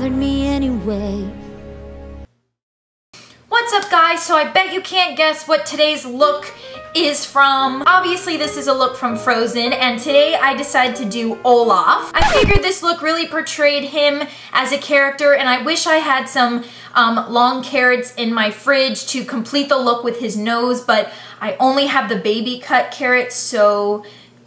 bothered me anyway. What's up, guys? So I bet you can't guess what today's look is from. Obviously this is a look from Frozen, and today I decided to do Olaf. I figured this look really portrayed him as a character, and I wish I had some long carrots in my fridge to complete the look with his nose, but I only have the baby cut carrots, so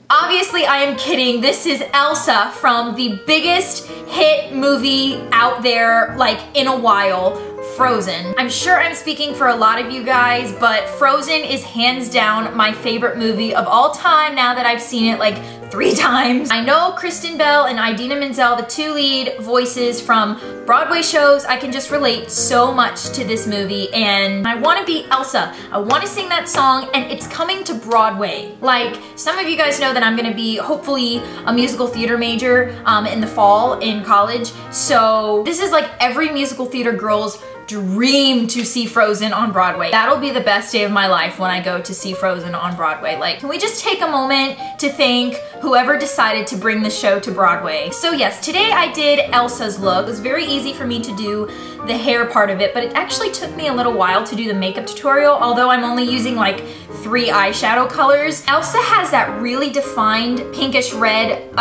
obviously I am kidding. This is Elsa from the biggest hit movie out there, like, in a while, Frozen. I'm sure I'm speaking for a lot of you guys, but Frozen is hands down my favorite movie of all time now that I've seen it like 3 times. I know Kristen Bell and Idina Menzel, the 2 lead voices from Broadway shows, I can just relate so much to this movie, and I want to be Elsa. I want to sing that song, and it's coming to Broadway. Like, some of you guys know that I'm going to be hopefully a musical theater major in the fall in college, so this is like every musical theater girl's dream to see Frozen on Broadway. That'll be the best day of my life when I go to see Frozen on Broadway. Like, can we just take a moment to thank whoever decided to bring the show to Broadway? So yes, today I did Elsa's look. It was very easy for me to do the hair part of it, but it actually took me a little while to do the makeup tutorial, although I'm only using like 3 eyeshadow colors. Elsa has that really defined pinkish red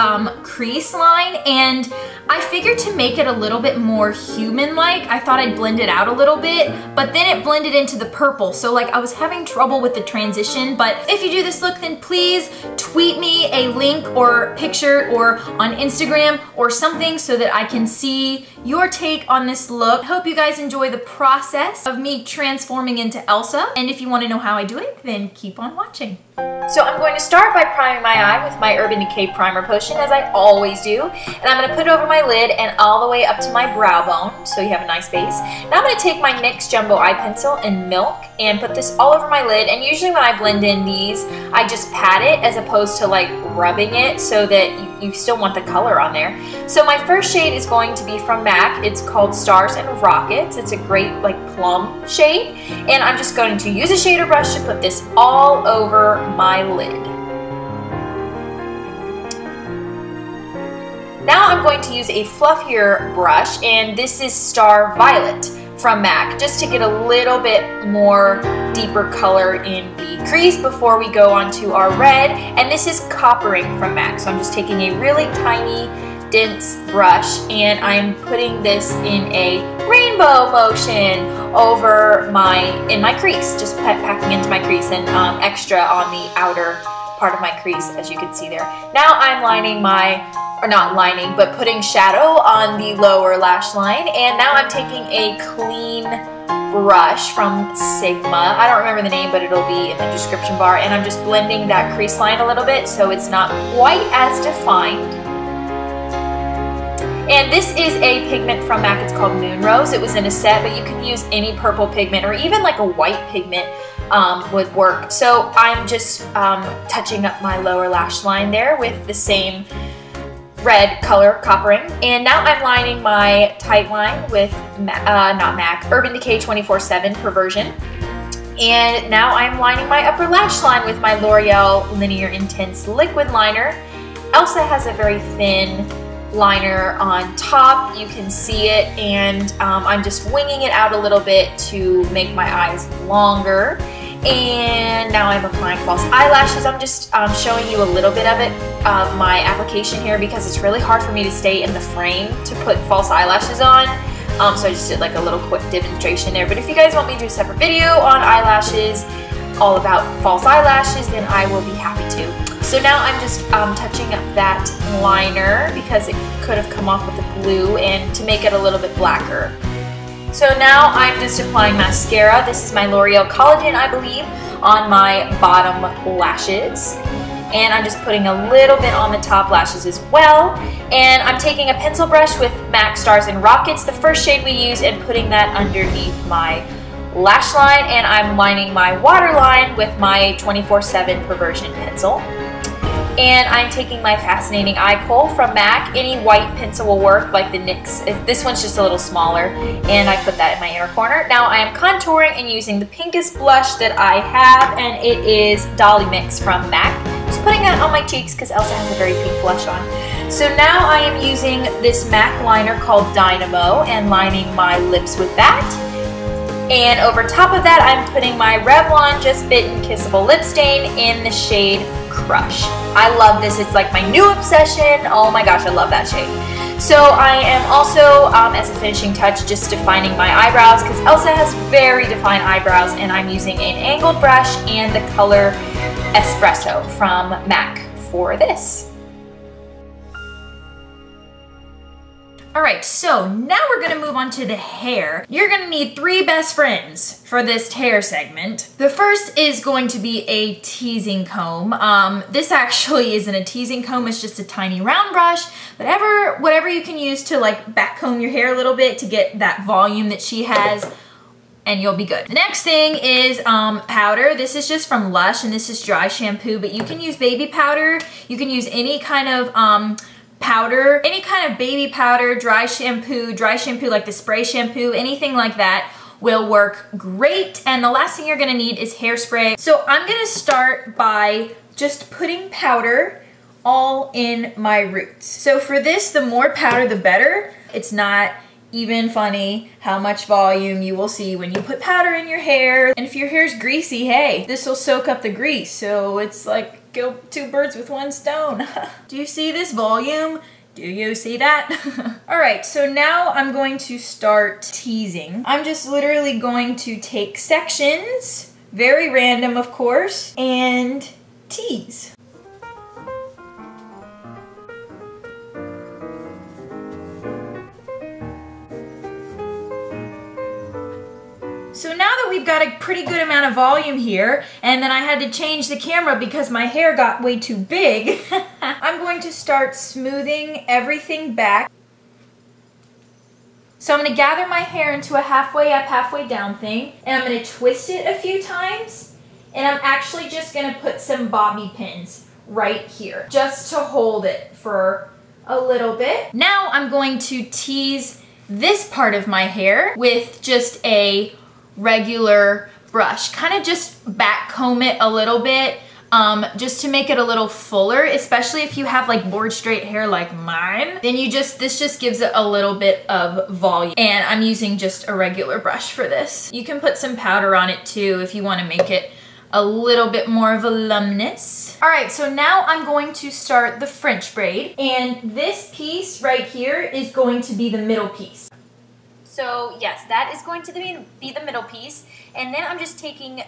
crease line, and I figured to make it a little bit more human-like, I thought I'd blend it out a little bit, but then it blended into the purple, so like I was having trouble with the transition. But if you do this look, then please tweet me a link or picture or on Instagram or something so that I can see your take on this look. I hope you guys enjoy the process of me transforming into Elsa, and if you want to know how I do it, then keep on watching. So I'm going to start by priming my eye with my Urban Decay primer potion, as I always do, and I'm going to put it over my lid and all the way up to my brow bone, so you have a nice base. Now I'm going to take my NYX Jumbo eye pencil in Milk and put this all over my lid, and usually when I blend in these, I just pat it as opposed to like rubbing it so that you still want the color on there. So my first shade is going to be from MAC. It's called Stars and Rockets. It's a great like plum shade, and I'm just going to use a shader brush to put this all over my lid. Now I'm going to use a fluffier brush, and this is Star Violet from MAC, just to get a little bit more deeper color in the crease before we go on to our red. And this is Coppering from MAC, so I'm just taking a really tiny dense brush and I'm putting this in a rainbow motion over in my crease, just packing into my crease, and extra on the outer part of my crease, as you can see there. Now I'm lining or not lining, but putting shadow on the lower lash line, and now I'm taking a clean brush from Sigma. I don't remember the name, but it'll be in the description bar, and I'm just blending that crease line a little bit so it's not quite as defined. And this is a pigment from MAC, it's called Moon Rose. It was in a set, but you can use any purple pigment or even like a white pigment would work. So I'm just touching up my lower lash line there with the same red color, Coppering. And now I'm lining my tight line with, Urban Decay 24/7 Perversion. And now I'm lining my upper lash line with my L'Oreal Linear Intense Liquid Liner. Elsa has a very thin liner on top, you can see it, and I'm just winging it out a little bit to make my eyes longer. And now I'm applying false eyelashes. I'm just showing you a little bit of my application here because it's really hard for me to stay in the frame to put false eyelashes on. So I just did like a little quick demonstration there. But if you guys want me to do a separate video on eyelashes, all about false eyelashes, then I will be happy to. So now I'm just touching up that liner because it could have come off with the glue, and to make it a little bit blacker. So now I'm just applying mascara. This is my L'Oreal Collagen, I believe, on my bottom lashes. And I'm just putting a little bit on the top lashes as well. And I'm taking a pencil brush with MAC Stars and Rockets, the first shade we use, and putting that underneath my lash line. And I'm lining my waterline with my 24/7 Perversion pencil. And I'm taking my Fascinating Eye Kohl from MAC. Any white pencil will work, like the NYX. This one's just a little smaller, and I put that in my inner corner. Now I am contouring and using the pinkest blush that I have, and it is Dollywink from MAC. Just putting that on my cheeks because Elsa has a very pink blush on. So now I am using this MAC liner called Dynamo and lining my lips with that. And over top of that, I'm putting my Revlon Just Bitten Kissable Lip Stain in the shade Crush. I love this. It's like my new obsession. Oh my gosh, I love that shade. So I am also, as a finishing touch, just defining my eyebrows because Elsa has very defined eyebrows, and I'm using an angled brush and the color Espresso from MAC for this. Alright, so now we're going to move on to the hair. You're going to need 3 best friends for this hair segment. The first is going to be a teasing comb. This actually isn't a teasing comb, it's just a tiny round brush. Whatever you can use to like back comb your hair a little bit to get that volume that she has, and you'll be good. The next thing is powder. This is just from Lush, and this is dry shampoo, but you can use baby powder. You can use any kind of powder, any kind of baby powder, dry shampoo like the spray shampoo, anything like that will work great. And the last thing you're gonna need is hairspray. So I'm gonna start by just putting powder all in my roots. So for this, the more powder, the better. It's not even funny how much volume you will see when you put powder in your hair. And if your hair's greasy, hey, this will soak up the grease. So it's like kill 2 birds with 1 stone. Do you see this volume? Do you see that? All right, so now I'm going to start teasing. I'm just literally going to take sections, very random of course, and tease. So now that we've got a pretty good amount of volume here, and then I had to change the camera because my hair got way too big, I'm going to start smoothing everything back. So I'm going to gather my hair into a halfway up, halfway down thing, and I'm going to twist it a few times, and I'm actually just going to put some bobby pins right here, just to hold it for a little bit. Now I'm going to tease this part of my hair with just a regular brush. Kind of just back comb it a little bit, just to make it a little fuller, especially if you have like board straight hair like mine. Then this just gives it a little bit of volume. And I'm using just a regular brush for this. You can put some powder on it too if you want to make it a little bit more voluminous. All right, so now I'm going to start the French braid, and this piece right here is going to be the middle piece. So yes, that is going to be the middle piece. And then I'm just taking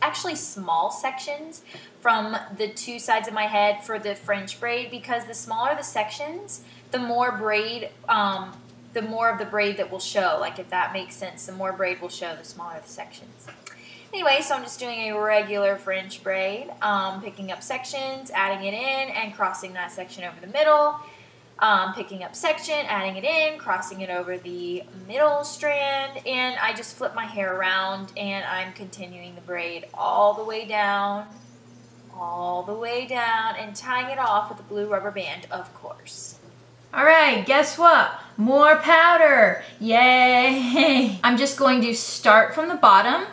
actually small sections from the 2 sides of my head for the French braid, because the smaller the sections, the more braid, the more of the braid that will show. Like if that makes sense, the more braid will show, the smaller the sections. Anyway, so I'm just doing a regular French braid, picking up sections, adding it in, and crossing that section over the middle. Picking up section, adding it in, crossing it over the middle strand, and I just flip my hair around, and I'm continuing the braid all the way down, and tying it off with a blue rubber band, of course. Alright, guess what? More powder! Yay! I'm just going to start from the bottom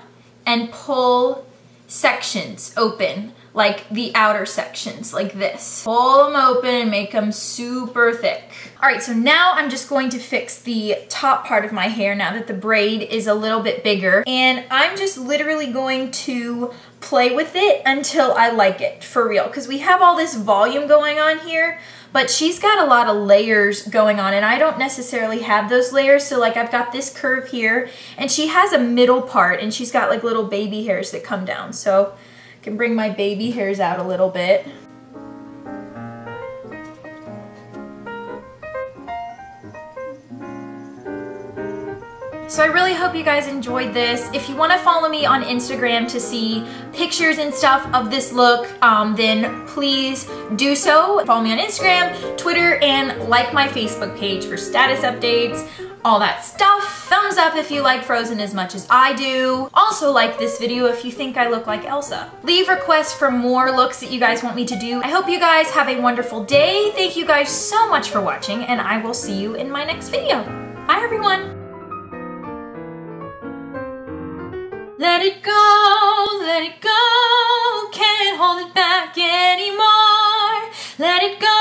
and pull sections open, like the outer sections, like this. Pull them open and make them super thick. All right, so now I'm just going to fix the top part of my hair now that the braid is a little bit bigger. And I'm just literally going to play with it until I like it, for real. Because we have all this volume going on here, but she's got a lot of layers going on, and I don't necessarily have those layers. So like I've got this curve here, and she has a middle part, and she's got like little baby hairs that come down. So I can bring my baby hairs out a little bit. So I really hope you guys enjoyed this. If you want to follow me on Instagram to see pictures and stuff of this look, then please do so. Follow me on Instagram, Twitter, and like my Facebook page for status updates, all that stuff. Thumbs up if you like Frozen as much as I do. Also like this video if you think I look like Elsa. Leave requests for more looks that you guys want me to do. I hope you guys have a wonderful day. Thank you guys so much for watching, and I will see you in my next video. Bye everyone. Let it go, can't hold it back anymore. Let it go.